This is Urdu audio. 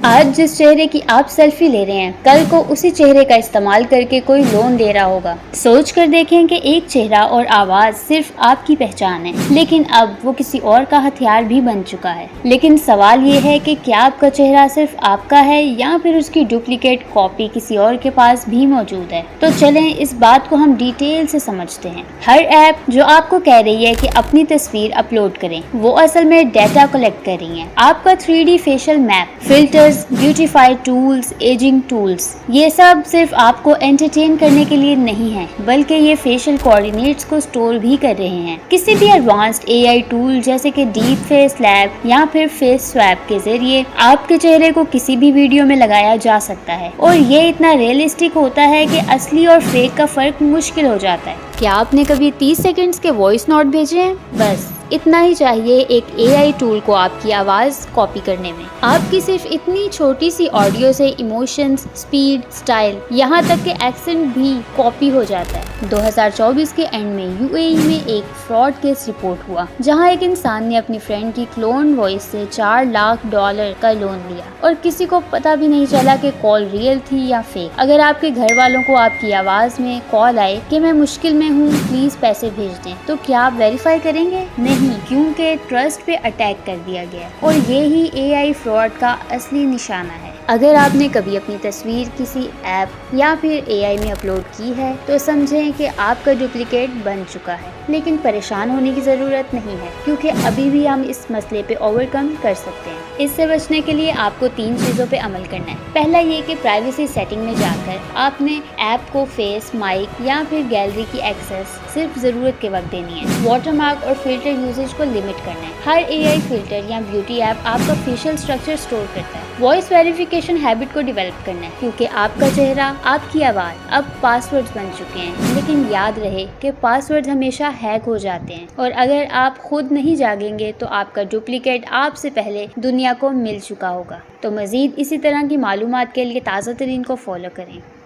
آج جس چہرے کی آپ سیلفی لے رہے ہیں کل کو اسی چہرے کا استعمال کر کے کوئی لون دے رہا ہوگا۔ سوچ کر دیکھیں کہ ایک چہرہ اور آواز صرف آپ کی پہچان ہے، لیکن اب وہ کسی اور کا ہتھیار بھی بن چکا ہے۔ لیکن سوال یہ ہے کہ کیا آپ کا چہرہ صرف آپ کا ہے یا پھر اس کی ڈپلیکیٹ کاپی کسی اور کے پاس بھی موجود ہے؟ تو چلیں اس بات کو ہم ڈیٹیل سے سمجھتے ہیں۔ ہر ایپ جو آپ کو کہہ رہی ہے کہ اپنی تصویر اپلوڈ کریں، وہ اصل میں ڈیٹا کلیکٹ کر رہی ہیں۔ آپ کا 3D facial map, filters, beautify tools, ageing tools, یہ سب صرف آپ کو انٹرٹین کرنے کے لیے نہیں ہیں، بلکہ یہ فیشل کوآرڈینیٹس کو سٹور بھی کر رہے ہیں۔ کسی بھی ایڈوانسڈ AI ٹول جیسے کہ ڈیپ فیس لیب یا پھر فیس سویپ کے ذریعے آپ کے چہرے کو کسی بھی ویڈیو میں لگایا جا سکتا ہے، اور یہ اتنا ریئلسٹک ہوتا ہے کہ اصلی اور فیک کا فرق مشکل ہو جاتا ہے۔ کیا آپ نے کبھی 30 سیکنڈز کے وائس نوٹ بھیجے ہیں؟ بس اتنا ہی چاہیے ایک AI ٹول کو آپ کی آواز کاپی کرنے میں۔ آپ کی صرف اتنی چھوٹی سی آڈیو سے ایموشنز، سپیڈ، سٹائل، یہاں تک کہ ایکسنٹ بھی کاپی ہو جاتا ہے۔ 2024 کے اینڈ میں UAE میں ایک فراڈ کیس رپورٹ ہوا، جہاں ایک انسان نے اپنی فرینڈ کی کلون وائس سے $4 لاکھ کا لون لیا، اور کسی کو پتہ بھی نہیں چلا کہ کال ریئل تھی یا فیک۔ اگر آپ کے گھر والوں کو آپ کی آواز میں کال آئے کہ میں مشکل میں ہوں، پلیز پیسے بھیج دیں، تو کیا آپ ویریفائی کریں گے؟ نہیں، کیونکہ ٹرسٹ پہ اٹیک کر دیا گیا، اور یہی AI فراڈ کا اصلی نشانہ ہے۔ اگر آپ نے کبھی اپنی تصویر کسی ایپ یا پھر AI میں اپلوڈ کی ہے تو سمجھیں کہ آپ کا ڈپلیکیٹ بن چکا ہے، لیکن پریشان ہونے کی ضرورت نہیں ہے، کیونکہ ابھی بھی ہم اس مسئلے پہ اوور کم کر سکتے ہیں۔ اس سے بچنے کے لیے آپ کو 3 چیزوں پہ عمل کرنا ہے۔ پہلا یہ کہ پرائیویسی سیٹنگ میں جا کر آپ نے ایپ کو فیس، مائک یا پھر گیلری کی ایکسیس صرف ضرورت کے وقت دینی ہے۔ واٹر مارک اور فلٹر یوزیج کو لمٹ کرنا ہے۔ ہر AI فلٹر یا بیوٹی ایپ آپ کا فیشل سٹرکچر سٹور کرتا ہے۔ وائس ویریفیکیشن ہیبٹ کو ڈیولپ کرنا ہے، کیونکہ آپ کا چہرہ، آپ کی آواز اب پاسورڈز بن چکے ہیں، لیکن یاد رہے کہ پاسورڈز ہمیشہ ہیک ہو جاتے ہیں، اور اگر آپ خود نہیں جاگیں گے تو آپ کا ڈپلیکیٹ آپ سے پہلے دنیا کو مل چکا ہوگا۔ تو مزید اسی طرح کی معلومات کے لیے تازہ ترین کو فالو کریں۔